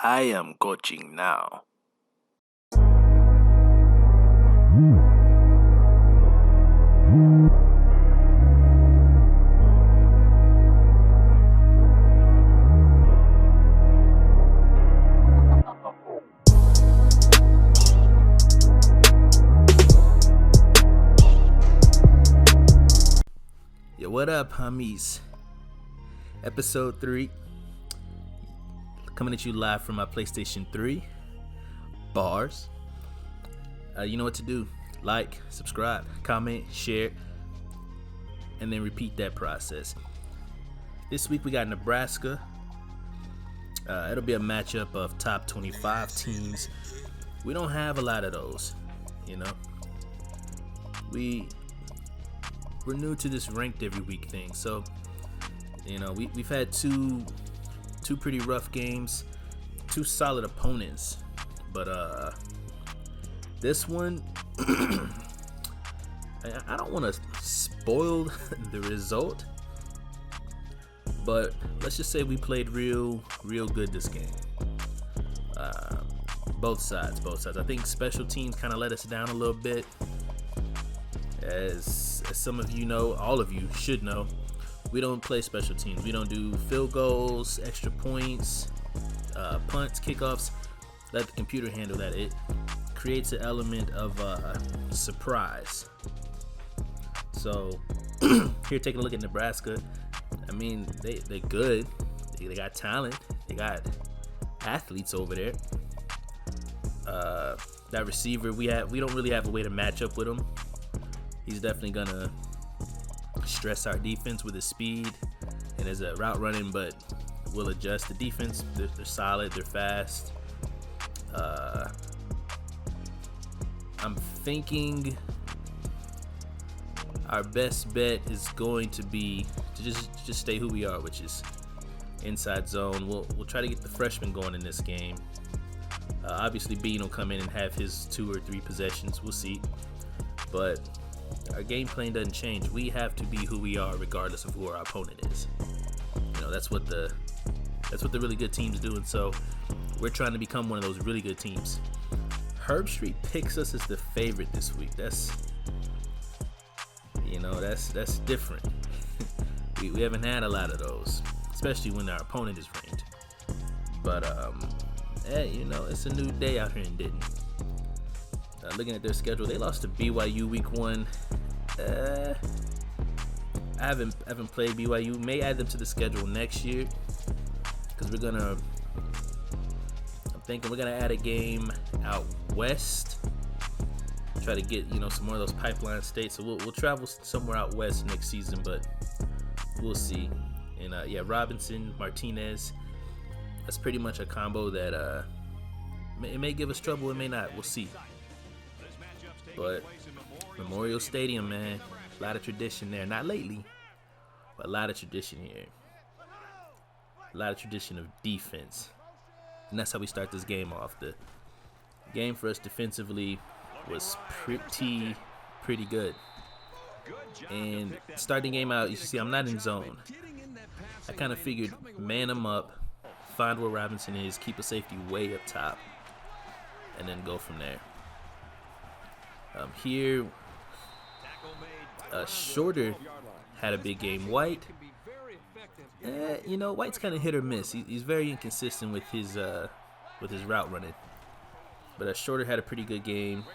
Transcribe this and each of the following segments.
I am coaching now. Yo, what up, HAMIES? Episode 3. Coming at you live from my PlayStation 3. Bars. You know what to do. Like, subscribe, comment, share, and then repeat that process. This week we got Nebraska. It'll be a matchup of top 25 teams. We don't have a lot of those, you know. We're new to this ranked every week thing, so you know we've had two pretty rough games, two solid opponents, but this one I don't want to spoil the result, but let's just say we played real good this game. Both sides. I think special teams kind of let us down a little bit. As some of you know, all of you should know, we don't play special teams. We don't do field goals, extra points, punts, kickoffs. Let the computer handle that. It creates an element of surprise. So here, taking a look at Nebraska. I mean, they're good. They got talent. They got athletes over there. That receiver, we don't really have a way to match up with him. He's definitely gonna stress our defense with his speed and his route running, but we'll adjust the defense. They're solid. They're fast. I'm thinking our best bet is going to be to just stay who we are, which is inside zone. We'll try to get the freshman going in this game. Obviously, Bean will come in and have his 2 or 3 possessions. We'll see, but our game plan doesn't change. We have to be who we are regardless of who our opponent is. You know, that's what the really good teams do, and so we're trying to become one of those really good teams. Herb Street picks us as the favorite this week. That's different. we haven't had a lot of those, especially when our opponent is ranked. But hey, you know, it's a new day out here in Denton. Looking at their schedule, they lost to BYU week 1. I haven't played BYU. May add them to the schedule next year because I'm thinking we're gonna add a game out west. Try to get some more of those pipeline states. So we'll travel somewhere out west next season, but we'll see. And Robinson, Martinez. That's pretty much a combo that it may give us trouble. It may not. We'll see. But Memorial Stadium, man, a lot of tradition there. Not lately, but a lot of tradition here. A lot of tradition of defense. And that's how we start this game off. The game for us defensively was pretty good. And starting the game out, you see I'm not in zone. I kind of figured man them up, find where Robinson is, keep a safety way up top, and then go from there. Here, Shorter had a big game. White, White's kind of hit or miss. He's very inconsistent with his route running. But Shorter had a pretty good game.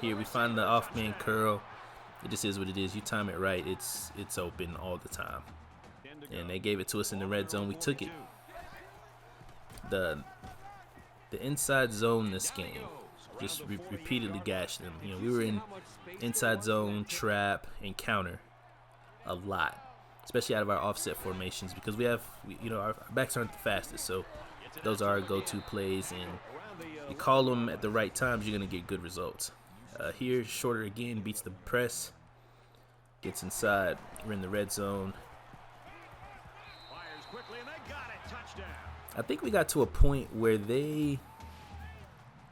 Here we find the off-man curl. It just is what it is. You time it right, it's open all the time. And they gave it to us in the red zone. We took it. The inside zone this game just repeatedly gashed them. You know, we were in inside zone, trap, and counter a lot, especially out of our offset formations because our backs aren't the fastest, so those are our go-to plays, and you call them at the right times, you're going to get good results. Here, Shorter again beats the press, gets inside. We're in the red zone. I think we got to a point where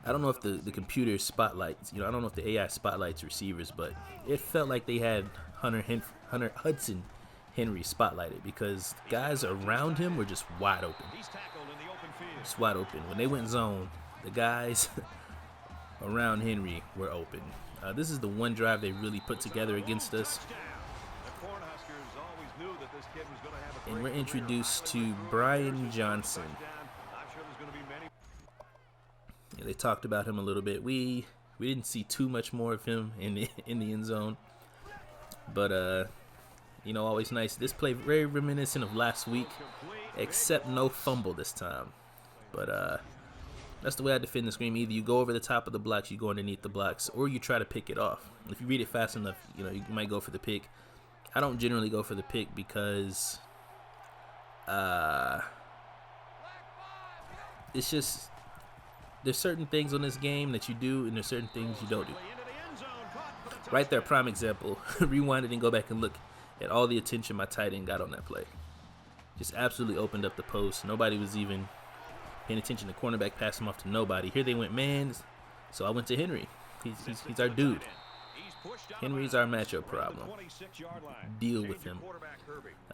I don't know if the computer spotlights, I don't know if the AI spotlights receivers, but it felt like they had Hudson Henry spotlighted because guys around him were just wide open. just wide open. When they went zone, the guys around Henry were open. This is the one drive they really put together against us. And we're introduced to Brian Johnson. Yeah, they talked about him a little bit. We didn't see too much more of him in the end zone, but you know, always nice. This play very reminiscent of last week, except no fumble this time. But that's the way I defend the screen. Either you go over the top of the blocks, you go underneath the blocks, or you try to pick it off. If you read it fast enough, you know, you might go for the pick. I don't generally go for the pick because it's just, there's certain things on this game that you do, and there's certain things you don't do. Right there, prime example. Rewind it and go back and look at all the attention my tight end got on that play. Just absolutely opened up the post. Nobody was even paying attention. The cornerback passed him off to nobody. Here they went man, so I went to Henry. He's our dude. Henry's our matchup problem. Deal with him.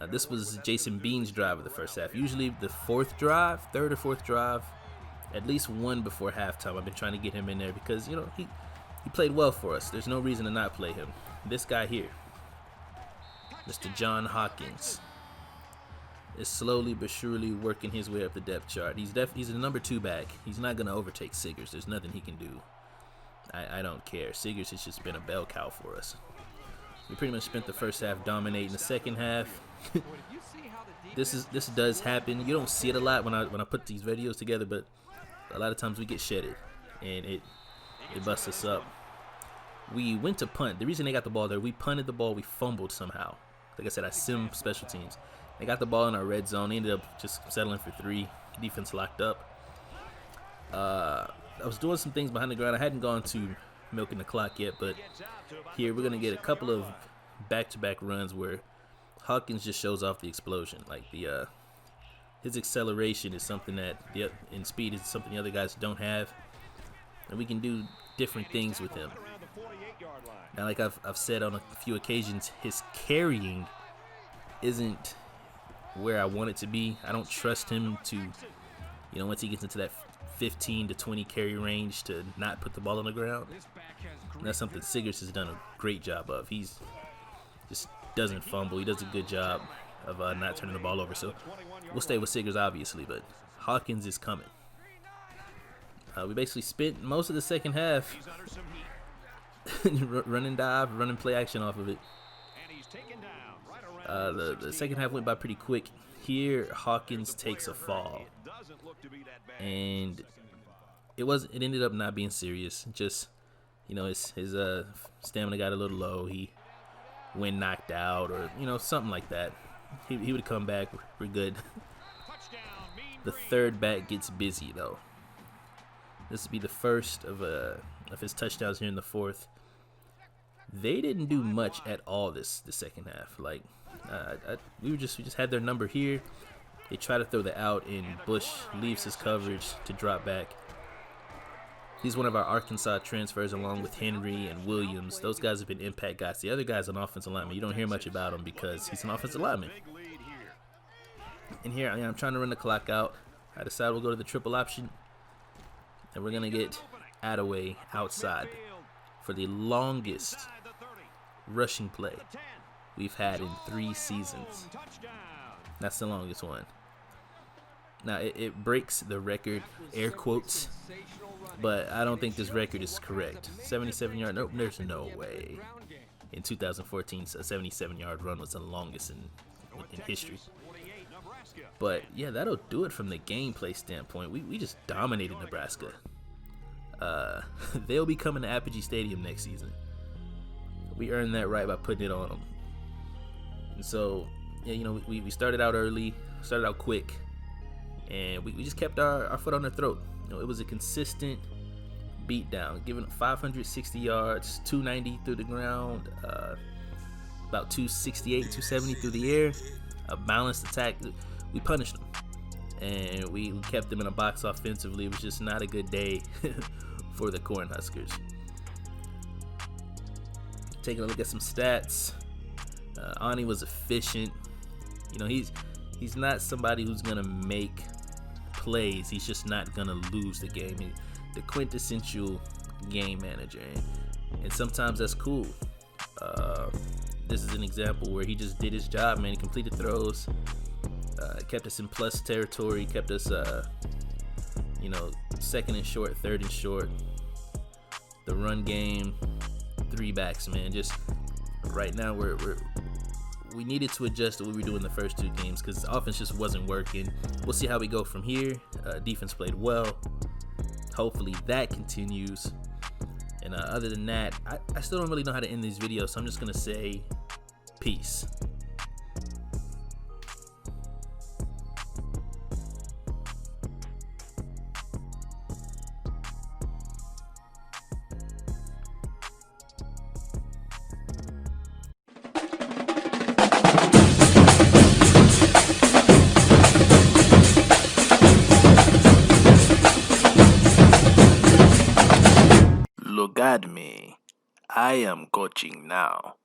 This was Jason Bean's drive of the first half. Usually the third or fourth drive, at least one before halftime. I've been trying to get him in there because, you know, he played well for us. There's no reason to not play him. This guy here, Mr. John Hawkins, is slowly but surely working his way up the depth chart. He's a number 2 back. He's not going to overtake Siggers. There's nothing he can do. I don't care. Siggers has just been a bell cow for us. We pretty much spent the first half dominating. The second half, this does happen. You don't see it a lot when I put these videos together, but a lot of times we get shedded, and it busts us up. We went to punt. The reason they got the ball there, we punted the ball. We fumbled somehow. Like I said, I sim special teams. They got the ball in our red zone. They ended up just settling for 3. Defense locked up. I was doing some things behind the ground. I hadn't gone to milking the clock yet, but here we're going to get a couple of back-to-back runs where Hawkins just shows off the explosion. Like his acceleration is something that, in speed, is something the other guys don't have, and we can do different things with him. Now, like I've said on a few occasions, his carrying isn't where I want it to be. I don't trust him to, you know, once he gets into that 15 to 20 carry range, to not put the ball on the ground. And that's something Siggers has done a great job of. He's just doesn't fumble. He does a good job of not turning the ball over. So we'll stay with Siggers, obviously, but Hawkins is coming. We basically spent most of the second half running dive, running play action off of it. The second half went by pretty quick. Here, Hawkins takes a fall, and it ended up not being serious. Just, you know, his stamina got a little low. He went knocked out, or, you know, something like that. He would come back. We're good. The third back gets busy though. This would be the first of his touchdowns here in the fourth. They didn't do much at all the second half. Like, we just had their number here. They try to throw the out, and Bush leaves his coverage to drop back. He's one of our Arkansas transfers, along with Henry and Williams. Those guys have been impact guys. The other guy's an offensive lineman. You don't hear much about him because he's an offensive lineman. And here I'm trying to run the clock out. I decide we'll go to the triple option, and we're gonna get Attaway outside for the longest rushing play we've had in 3 seasons. That's the longest one. Now, it breaks the record, air quotes, but I don't think this record is correct. 77-yard, nope, there's no way. In 2014, a 77-yard run was the longest in history. But, yeah, that'll do it from the gameplay standpoint. We just dominated Nebraska. They'll be coming to Apogee Stadium next season. We earned that right by putting it on them. And so, yeah, you know, we started out early, started out quick, and we just kept our foot on their throat. You know, it was a consistent beatdown, giving up 560 yards, 290 through the ground, about 268, 270 through the air, a balanced attack. We punished them, and we kept them in a box offensively. It was just not a good day for the Cornhuskers. Taking a look at some stats, Ani was efficient. You know, he's not somebody who's gonna make plays, he's just not gonna lose the game. The quintessential game manager, and sometimes that's cool. This is an example where he just did his job, man. He completed throws, kept us in plus territory, kept us, second and short, third and short. The run game, 3 backs, man. Just right now, we needed to adjust to what we were doing the first 2 games because offense just wasn't working. We'll see how we go from here. Defense played well. Hopefully that continues. And other than that, I still don't really know how to end these videos, so I'm just gonna say peace. Look at me. I am coaching now.